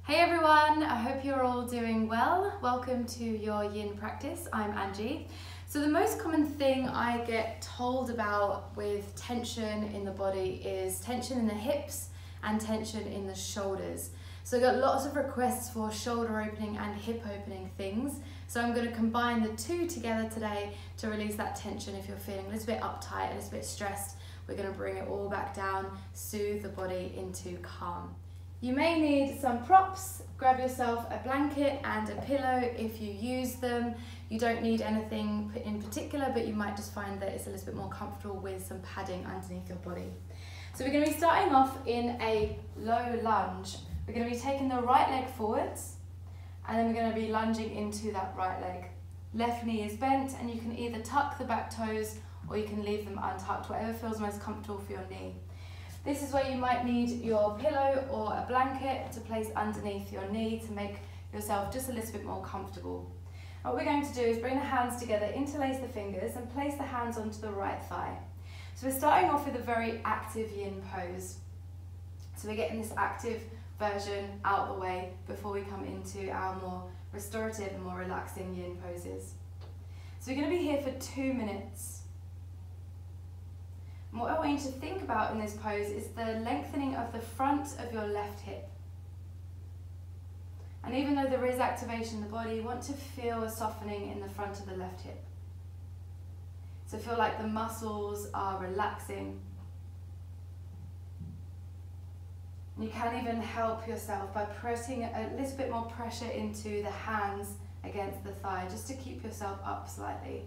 Hey everyone, I hope you're all doing well. Welcome to your yin practice. I'm Angie. So the most common thing I get told about with tension in the body is tension in the hips and tension in the shoulders. So I got lots of requests for shoulder opening and hip opening things. So I'm going to combine the two together today to release that tension. If you're feeling a little bit uptight, a little bit stressed, we're going to bring it all back down, soothe the body into calm. You may need some props. Grab yourself a blanket and a pillow if you use them. You don't need anything in particular, but you might just find that it's a little bit more comfortable with some padding underneath your body. So we're going to be starting off in a low lunge. We're going to be taking the right leg forwards, and then we're going to be lunging into that right leg. Left knee is bent, and you can either tuck the back toes or you can leave them untucked, whatever feels most comfortable for your knee. This is where you might need your pillow or a blanket to place underneath your knee to make yourself just a little bit more comfortable. And what we're going to do is bring the hands together, interlace the fingers and place the hands onto the right thigh. So we're starting off with a very active yin pose. So we're getting this active version out of the way before we come into our more restorative and more relaxing yin poses. So we're going to be here for 2 minutes. And what I want you to think about in this pose is the lengthening of the front of your left hip. And even though there is activation in the body, you want to feel a softening in the front of the left hip. So feel like the muscles are relaxing. And you can even help yourself by pressing a little bit more pressure into the hands against the thigh, just to keep yourself up slightly.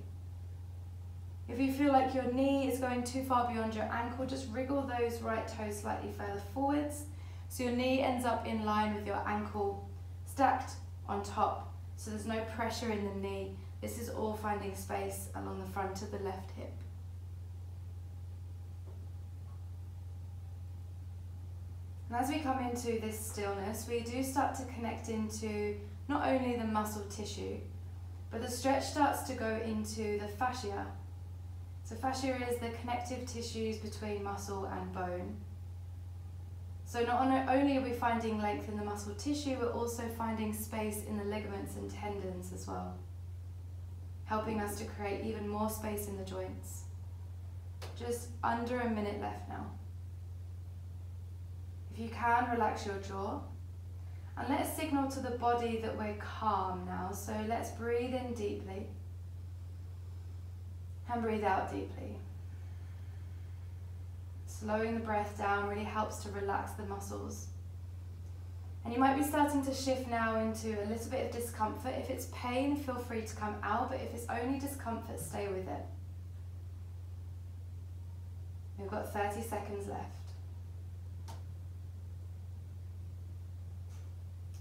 If you feel like your knee is going too far beyond your ankle, just wriggle those right toes slightly further forwards so your knee ends up in line with your ankle, stacked on top, so there's no pressure in the knee. This is all finding space along the front of the left hip. And as we come into this stillness, we do start to connect into not only the muscle tissue, but the stretch starts to go into the fascia. So fascia is the connective tissues between muscle and bone. So not only are we finding length in the muscle tissue, we're also finding space in the ligaments and tendons as well, helping us to create even more space in the joints. Just under a minute left now. If you can, relax your jaw. And let's signal to the body that we're calm now. So let's breathe in deeply. And breathe out deeply. Slowing the breath down really helps to relax the muscles. And you might be starting to shift now into a little bit of discomfort. If it's pain, feel free to come out, but if it's only discomfort, stay with it. We've got 30 seconds left.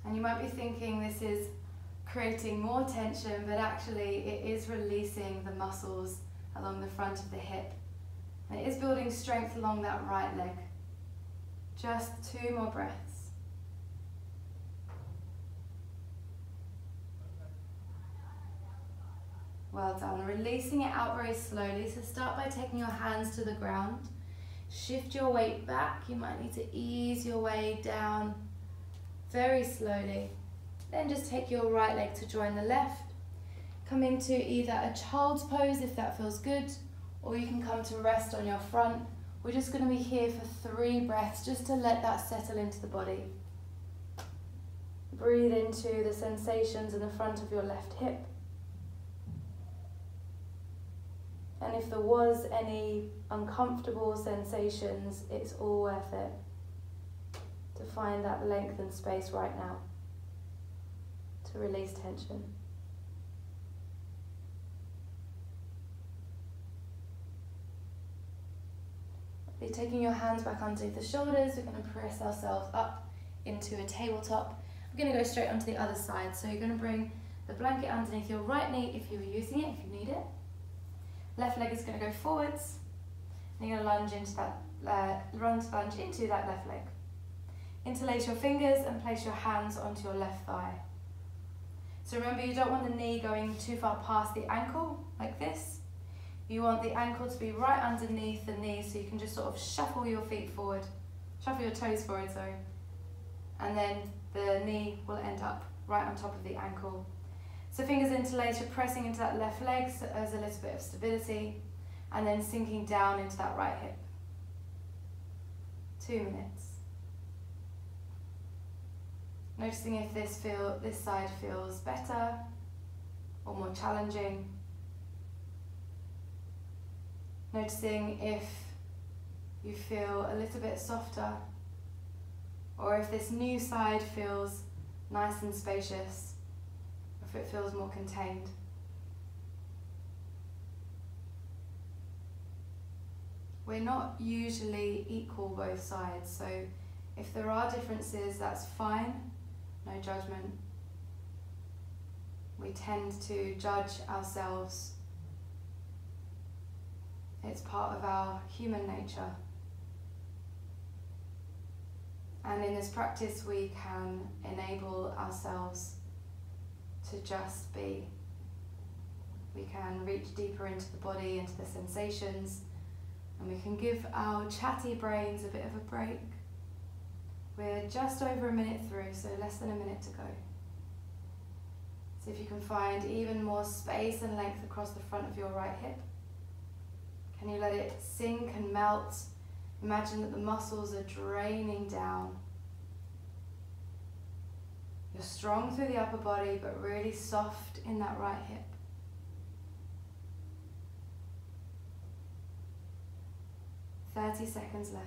And you might be thinking this is creating more tension, but actually it is releasing the muscles along the front of the hip. And it is building strength along that right leg. Just 2 more breaths. Well done. Releasing it out very slowly. So start by taking your hands to the ground. Shift your weight back. You might need to ease your way down very slowly. Then just take your right leg to join the left. Come into either a child's pose if that feels good, or you can come to rest on your front. We're just going to be here for 3 breaths just to let that settle into the body. Breathe into the sensations in the front of your left hip. And if there was any uncomfortable sensations, it's all worth it to find that length and space right now to release tension. Taking your hands back underneath the shoulders, we're going to press ourselves up into a tabletop. We're going to go straight onto the other side. So you're going to bring the blanket underneath your right knee if you were using it, if you need it. Left leg is going to go forwards. And you're going to lunge into that left leg. Interlace your fingers and place your hands onto your left thigh. So remember, you don't want the knee going too far past the ankle, like this. You want the ankle to be right underneath the knee, so you can just sort of shuffle your feet forward, shuffle your toes forward, sorry, and then the knee will end up right on top of the ankle. So fingers interlaced, you're pressing into that left leg so there's a little bit of stability, and then sinking down into that right hip. 2 minutes. Noticing if this side feels better or more challenging. Noticing if you feel a little bit softer, or if this new side feels nice and spacious, or if it feels more contained. We're not usually equal both sides, so if there are differences, that's fine, no judgment. We tend to judge ourselves. It's part of our human nature. And in this practice, we can enable ourselves to just be. We can reach deeper into the body, into the sensations, and we can give our chatty brains a bit of a break. We're just over a minute through, so less than a minute to go. See if you can find even more space and length across the front of your right hip. Can you let it sink and melt? Imagine that the muscles are draining down. You're strong through the upper body, but really soft in that right hip. "30 seconds left.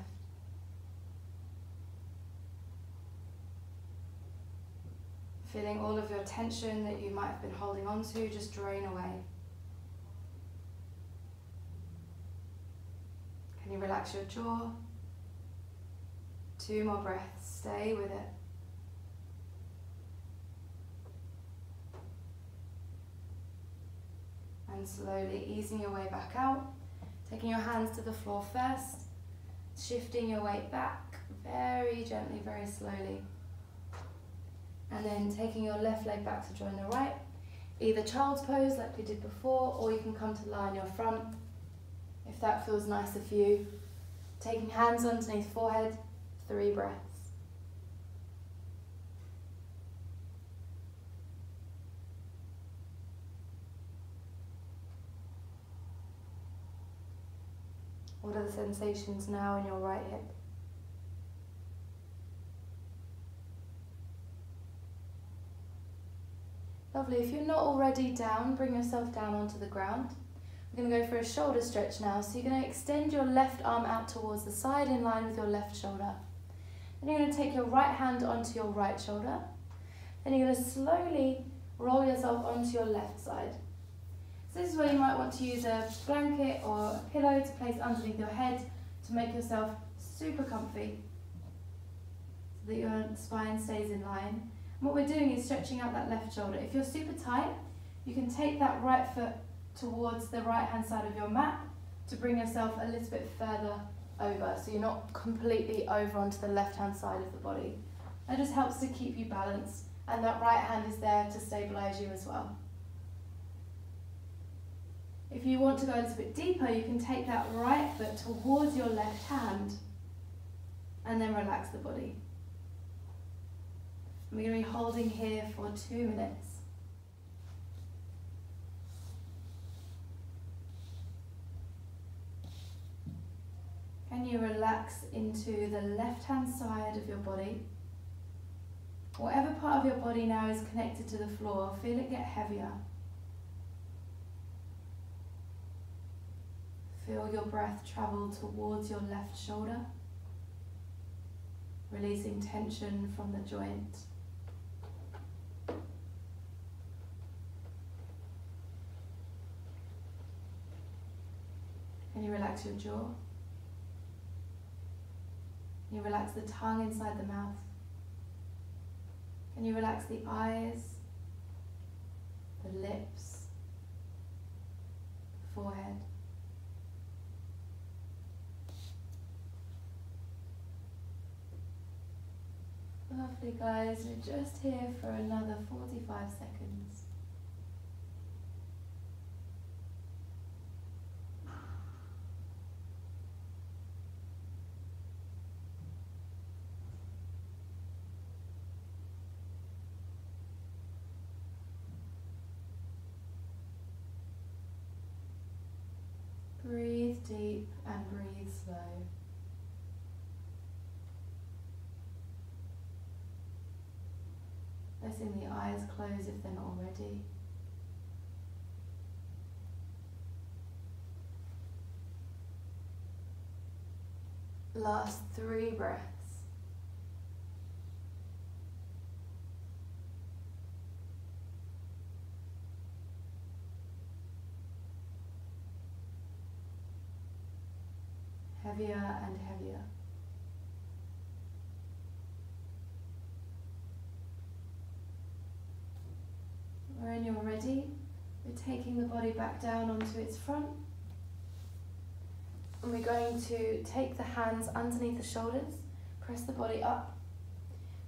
Feeling all of your tension that you might have been holding on to just drain away. Can you relax your jaw? 2 more breaths, stay with it. And slowly easing your way back out, taking your hands to the floor first, shifting your weight back very gently, very slowly. And then taking your left leg back to join the right, either child's pose like we did before, or you can come to lie on your front, if that feels nicer for you. Taking hands underneath forehead, 3 breaths. What are the sensations now in your right hip? Lovely. If you're not already down, bring yourself down onto the ground. We're going to go for a shoulder stretch now. So you're going to extend your left arm out towards the side in line with your left shoulder. Then you're going to take your right hand onto your right shoulder. Then you're going to slowly roll yourself onto your left side. So this is where you might want to use a blanket or a pillow to place underneath your head to make yourself super comfy, so that your spine stays in line. And what we're doing is stretching out that left shoulder. If you're super tight, you can take that right foot towards the right hand side of your mat to bring yourself a little bit further over, so you're not completely over onto the left hand side of the body. That just helps to keep you balanced, and that right hand is there to stabilize you as well. If you want to go a little bit deeper, you can take that right foot towards your left hand and then relax the body. We're going to be holding here for 2 minutes. Can you relax into the left-hand side of your body? Whatever part of your body now is connected to the floor, feel it get heavier. Feel your breath travel towards your left shoulder, releasing tension from the joint. Can you relax your jaw? Can you relax the tongue inside the mouth? Can you relax the eyes, the lips, the forehead? Lovely, guys. We're just here for another 45 seconds. Breathe deep and breathe slow. Letting the eyes close if they're not already. Last 3 breaths. Heavier and heavier. When you're ready, we're taking the body back down onto its front. And we're going to take the hands underneath the shoulders, press the body up.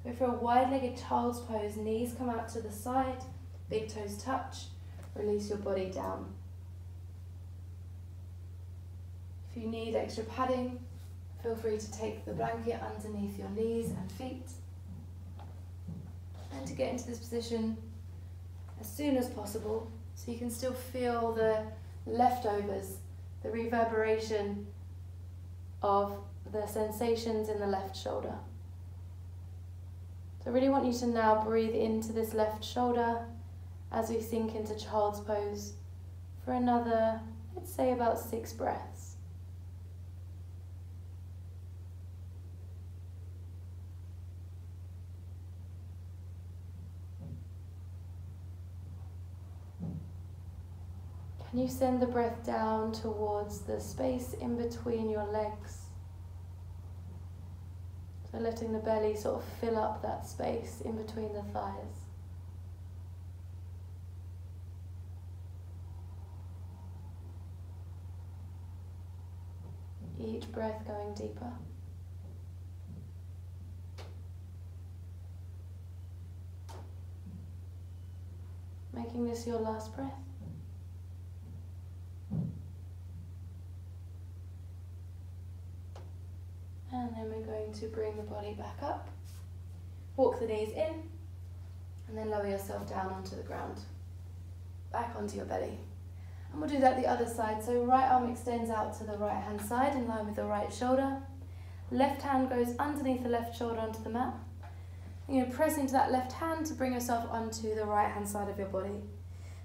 Go for a wide-legged child's pose, knees come out to the side, big toes touch, release your body down. If you need extra padding, feel free to take the blanket underneath your knees and feet. And to get into this position as soon as possible, so you can still feel the leftovers, the reverberation of the sensations in the left shoulder. So I really want you to now breathe into this left shoulder as we sink into child's pose for another, let's say about 6 breaths. Can you send the breath down towards the space in between your legs? So letting the belly sort of fill up that space in between the thighs. Each breath going deeper. Making this your last breath. And then we're going to bring the body back up, walk the knees in, and then lower yourself down onto the ground, back onto your belly. And we'll do that the other side. So right arm extends out to the right hand side in line with the right shoulder. Left hand goes underneath the left shoulder onto the mat. You're going to press into that left hand to bring yourself onto the right hand side of your body.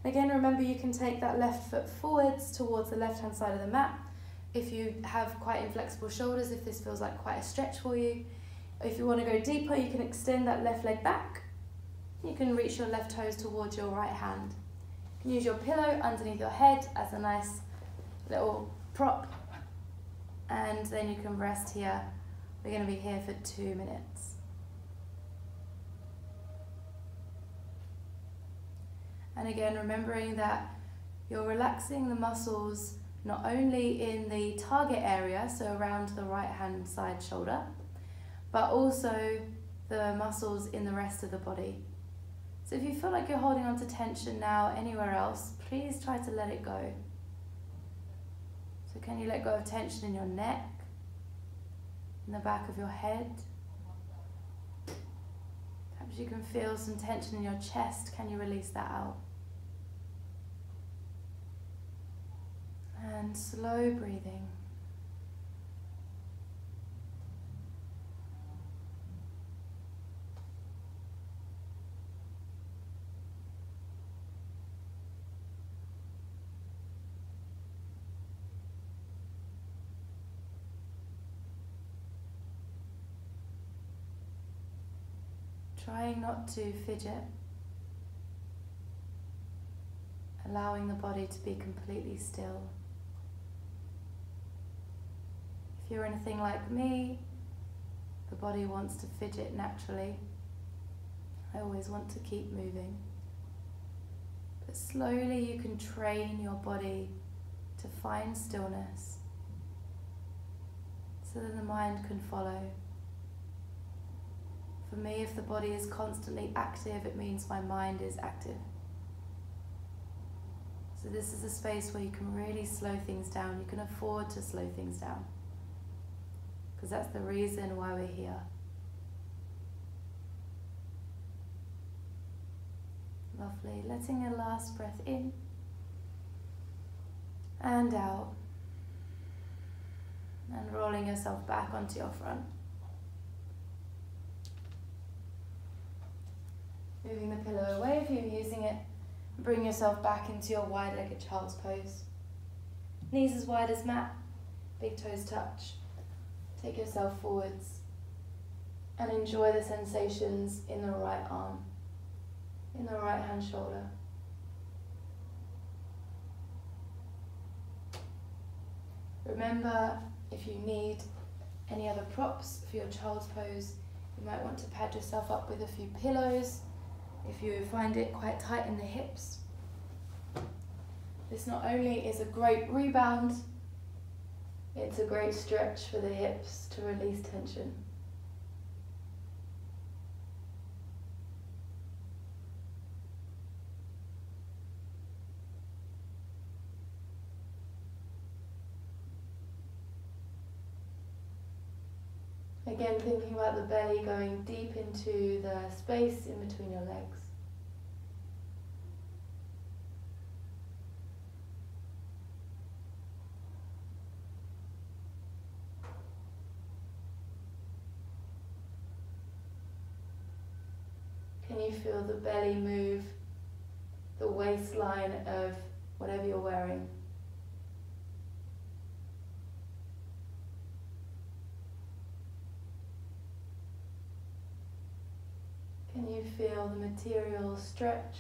Again, remember you can take that left foot forwards towards the left hand side of the mat. If you have quite inflexible shoulders, if this feels like quite a stretch for you. If you want to go deeper, you can extend that left leg back. You can reach your left toes towards your right hand. You can use your pillow underneath your head as a nice little prop. And then you can rest here. We're going to be here for 2 minutes. And again, remembering that you're relaxing the muscles not only in the target area, so around the right hand side shoulder, but also the muscles in the rest of the body. So if you feel like you're holding on to tension now anywhere else, please try to let it go. So can you let go of tension in your neck, in the back of your head? Perhaps you can feel some tension in your chest. Can you release that out? And slow breathing. Trying not to fidget. Allowing the body to be completely still. If you're anything like me, the body wants to fidget naturally. I always want to keep moving. But slowly you can train your body to find stillness so that the mind can follow. For me, if the body is constantly active, it means my mind is active. So this is a space where you can really slow things down. You can afford to slow things down, because that's the reason why we're here. Lovely. Letting a last breath in and out. And rolling yourself back onto your front. Moving the pillow away if you're using it. Bring yourself back into your wide-legged child's pose. Knees as wide as mat, big toes touch. Take yourself forwards and enjoy the sensations in the right arm, in the right hand shoulder. Remember, if you need any other props for your child's pose, you might want to pad yourself up with a few pillows if you find it quite tight in the hips. This not only is a great rebound, it's a great stretch for the hips to release tension. Again, thinking about the belly going deep into the space in between your legs. Can you feel the belly move, the waistline of whatever you're wearing? Can you feel the material stretch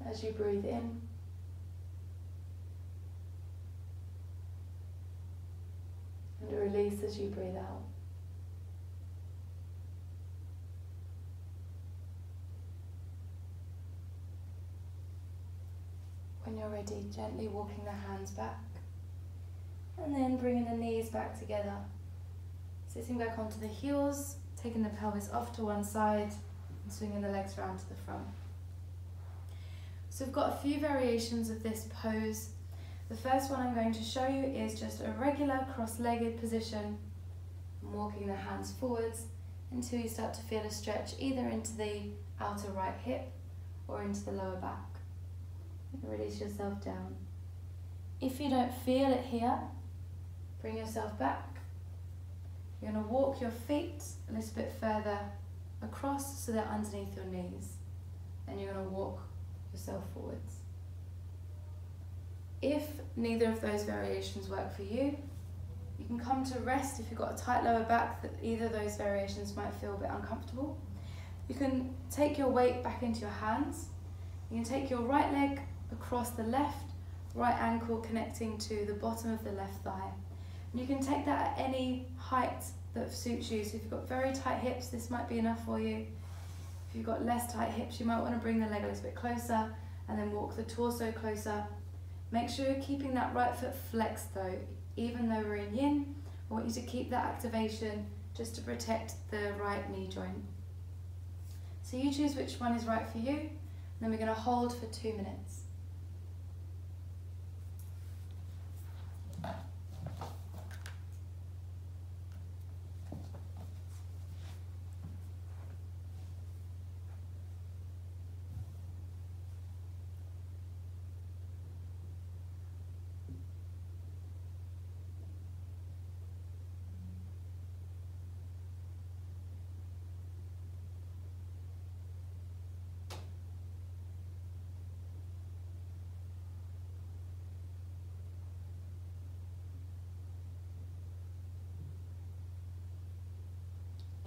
as you breathe in? And release as you breathe out. When you're ready, gently walking the hands back and then bringing the knees back together. Sitting back onto the heels, taking the pelvis off to one side and swinging the legs round to the front. So we've got a few variations of this pose. The first one I'm going to show you is just a regular cross-legged position, walking the hands forwards until you start to feel a stretch either into the outer right hip or into the lower back. Release yourself down. If you don't feel it here, bring yourself back. You're going to walk your feet a little bit further across so they're underneath your knees. And you're going to walk yourself forwards. If neither of those variations work for you, you can come to rest if you've got a tight lower back that either of those variations might feel a bit uncomfortable. You can take your weight back into your hands. You can take your right leg across the left, right ankle connecting to the bottom of the left thigh. And you can take that at any height that suits you. So if you've got very tight hips, this might be enough for you. If you've got less tight hips, you might want to bring the leg a little bit closer and then walk the torso closer. Make sure you're keeping that right foot flexed though. Even though we're in yin, I want you to keep that activation just to protect the right knee joint. So you choose which one is right for you, and then we're going to hold for 2 minutes.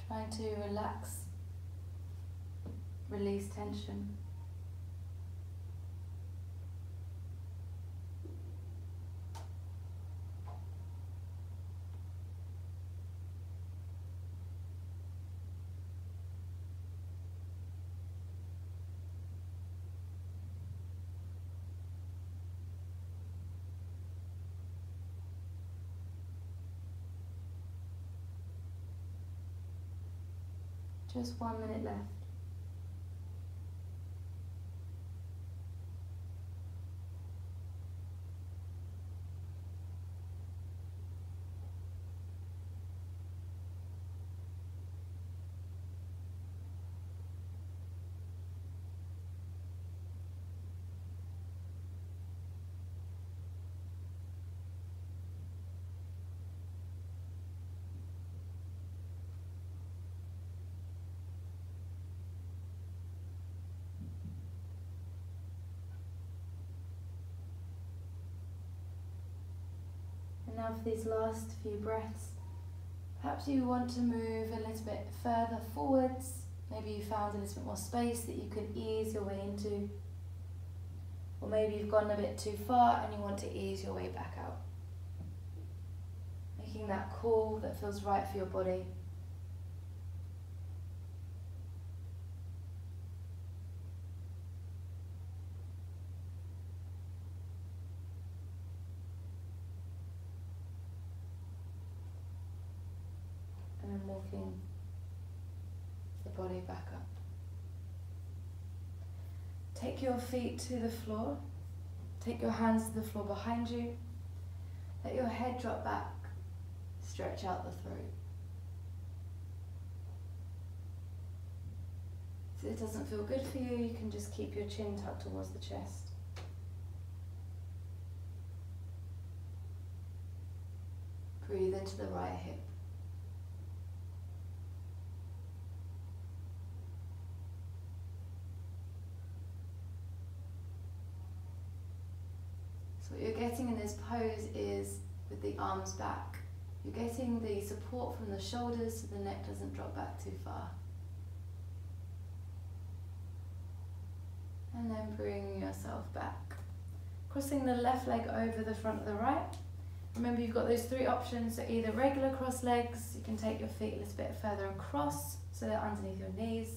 Trying to relax, release tension. Just 1 minute left. And now for these last few breaths, perhaps you want to move a little bit further forwards. Maybe you found a little bit more space that you can ease your way into. Or maybe you've gone a bit too far and you want to ease your way back out. Making that call that feels right for your body. And then walking the body back up. Take your feet to the floor. Take your hands to the floor behind you. Let your head drop back. Stretch out the throat. If it doesn't feel good for you, you can just keep your chin tucked towards the chest. Breathe into the right hip. So what you're getting in this pose is with the arms back. You're getting the support from the shoulders so the neck doesn't drop back too far. And then bring yourself back. Crossing the left leg over the front of the right. Remember, you've got those three options, so either regular cross legs, you can take your feet a little bit further across so they're underneath your knees,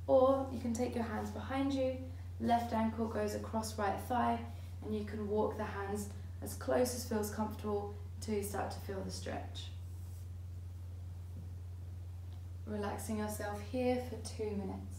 or you can take your hands behind you, left ankle goes across right thigh, and you can walk the hands as close as feels comfortable until you start to feel the stretch. Relaxing yourself here for 2 minutes.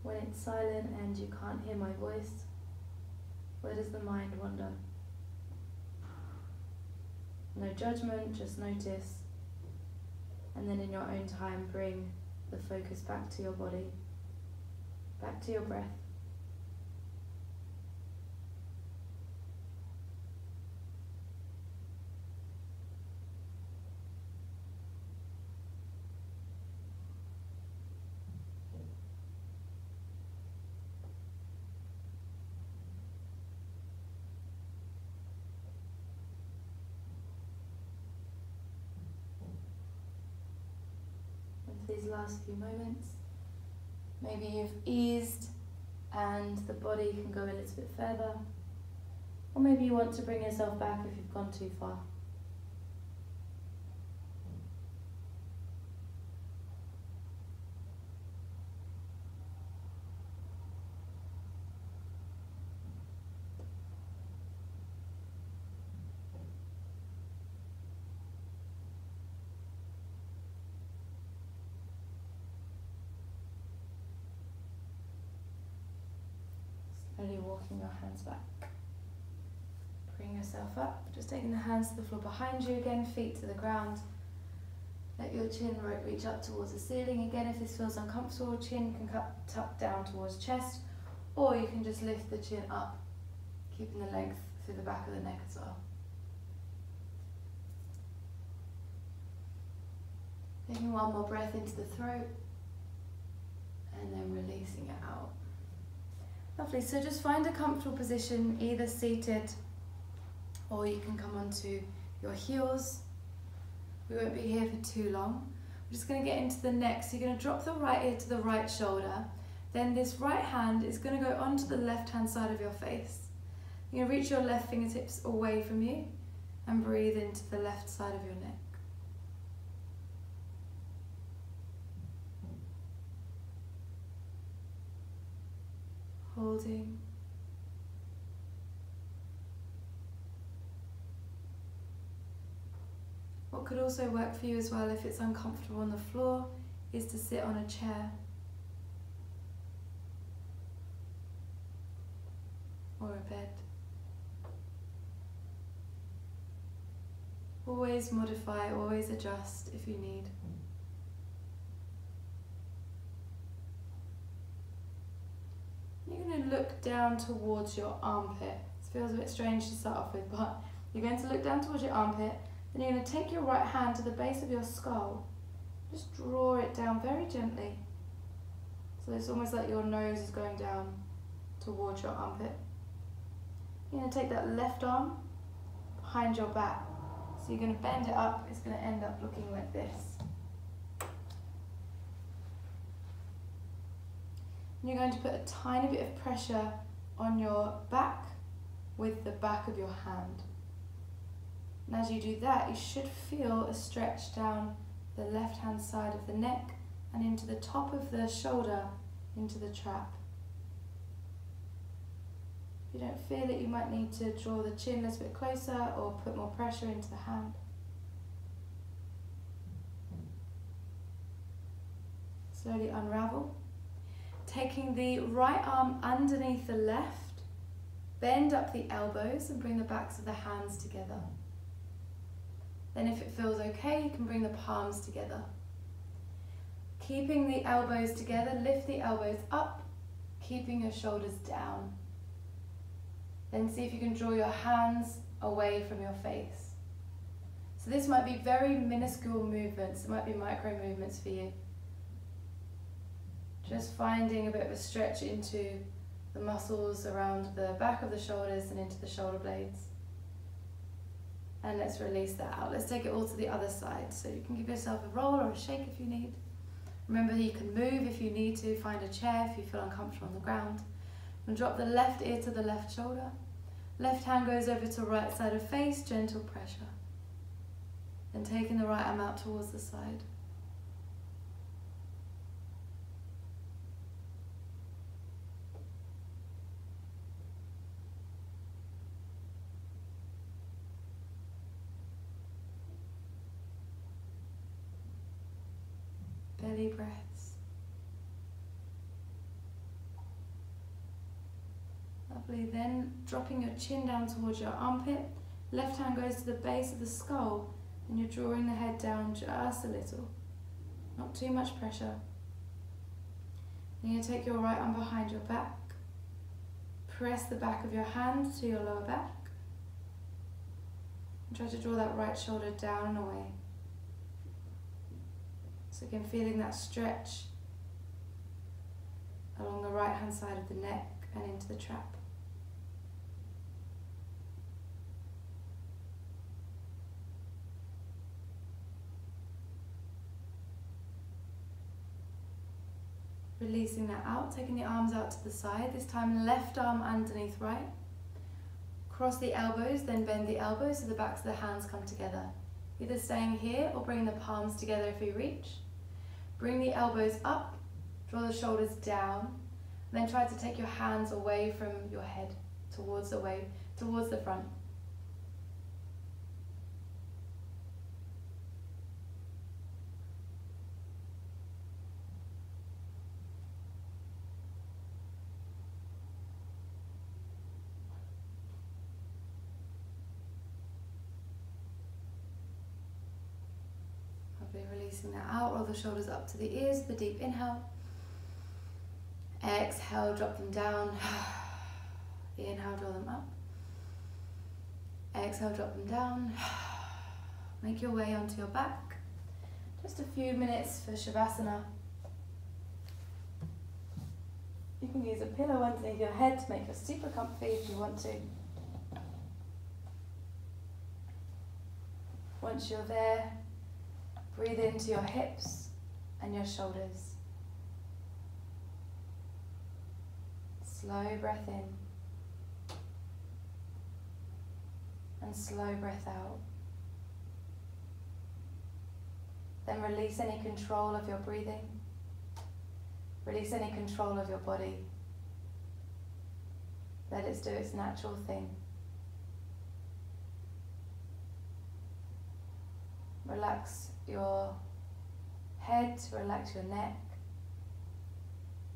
When it's silent and you can't hear my voice, where does the mind wander? No judgment, just notice. And then in your own time, bring the focus back to your body, back to your breath. These last few moments, maybe you've eased and the body can go a little bit further, or maybe you want to bring yourself back if you've gone too far. Slowly walking your hands back. Bring yourself up, just taking the hands to the floor behind you again, feet to the ground. Let your chin reach up towards the ceiling. Again, if this feels uncomfortable, chin can tuck down towards chest, or you can just lift the chin up, keeping the length through the back of the neck as well. Taking one more breath into the throat, and then releasing it out. Lovely, so just find a comfortable position, either seated or you can come onto your heels. We won't be here for too long. We're just going to get into the neck. So you're going to drop the right ear to the right shoulder. Then this right hand is going to go onto the left hand side of your face. You're going to reach your left fingertips away from you and breathe into the left side of your neck. holding. What could also work for you as well, if it's uncomfortable on the floor, is to sit on a chair or a bed. Always modify, always adjust if you need. You're going to look down towards your armpit. This feels a bit strange to start off with, but you're going to look down towards your armpit. Then you're going to take your right hand to the base of your skull. Just draw it down very gently. So it's almost like your nose is going down towards your armpit. You're going to take that left arm behind your back. So you're going to bend it up. It's going to end up looking like this. And you're going to put a tiny bit of pressure on your back with the back of your hand. And as you do that, you should feel a stretch down the left-hand side of the neck and into the top of the shoulder, into the trap. If you don't feel it, you might need to draw the chin a little bit closer or put more pressure into the hand. Slowly unravel. Taking the right arm underneath the left, bend up the elbows and bring the backs of the hands together. Then if it feels okay, you can bring the palms together. Keeping the elbows together, lift the elbows up, keeping your shoulders down. Then see if you can draw your hands away from your face. So this might be very minuscule movements, it might be micro movements for you. Just finding a bit of a stretch into the muscles around the back of the shoulders and into the shoulder blades. And let's release that out. Let's take it all to the other side. So you can give yourself a roll or a shake if you need. Remember, you can move if you need to. Find a chair if you feel uncomfortable on the ground. And drop the left ear to the left shoulder. Left hand goes over to right side of face, gentle pressure. Then taking the right arm out towards the side. Belly breaths. Lovely. Then dropping your chin down towards your armpit. Left hand goes to the base of the skull and you're drawing the head down just a little. Not too much pressure. Then you take your right arm behind your back. Press the back of your hand to your lower back. And try to draw that right shoulder down and away. So again, feeling that stretch along the right hand side of the neck and into the trap. Releasing that out, taking the arms out to the side, this time left arm underneath right. Cross the elbows, then bend the elbows so the backs of the hands come together. Either staying here or bring the palms together if you reach. Bring the elbows up, draw the shoulders down, and then try to take your hands away from your head, towards the front. Releasing that out, roll the shoulders up to the ears, the deep inhale. Exhale, drop them down. Inhale, draw them up. Exhale, drop them down. Make your way onto your back. Just a few minutes for Shavasana. You can use a pillow underneath your head to make it super comfy if you want to. Once you're there, breathe into your hips and your shoulders. Slow breath in and slow breath out. Then release any control of your breathing. Release any control of your body. Let it do its natural thing. Relax your head, relax your neck,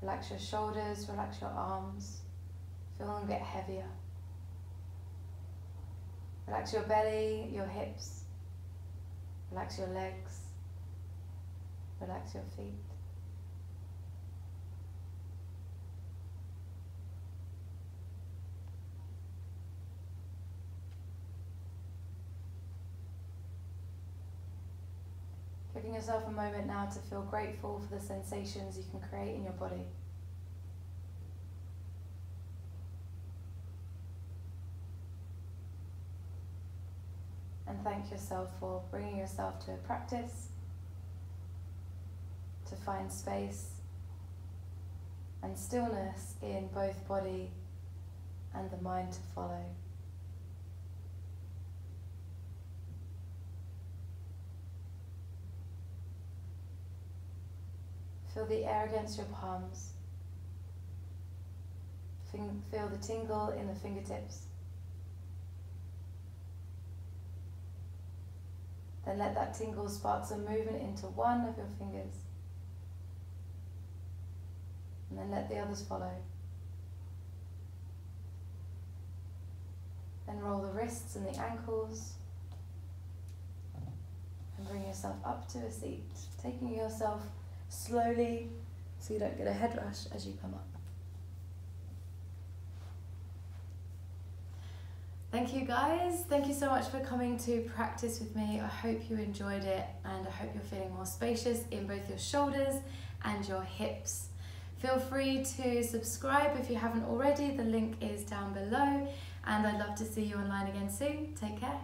relax your shoulders, relax your arms. Feel them get heavier. Relax your belly, your hips, relax your legs, relax your feet. Giving yourself a moment now to feel grateful for the sensations you can create in your body. And thank yourself for bringing yourself to a practice, to find space and stillness in both body and the mind to follow. Feel the air against your palms. Feel the tingle in the fingertips. Then let that tingle spark some movement into one of your fingers. And then let the others follow. Then roll the wrists and the ankles. And bring yourself up to a seat, taking yourself slowly so you don't get a head rush as you come up. Thank you guys. Thank you so much for coming to practice with me. I hope you enjoyed it and I hope you're feeling more spacious in both your shoulders and your hips. Feel free to subscribe if you haven't already. The link is down below and I'd love to see you online again soon. Take care.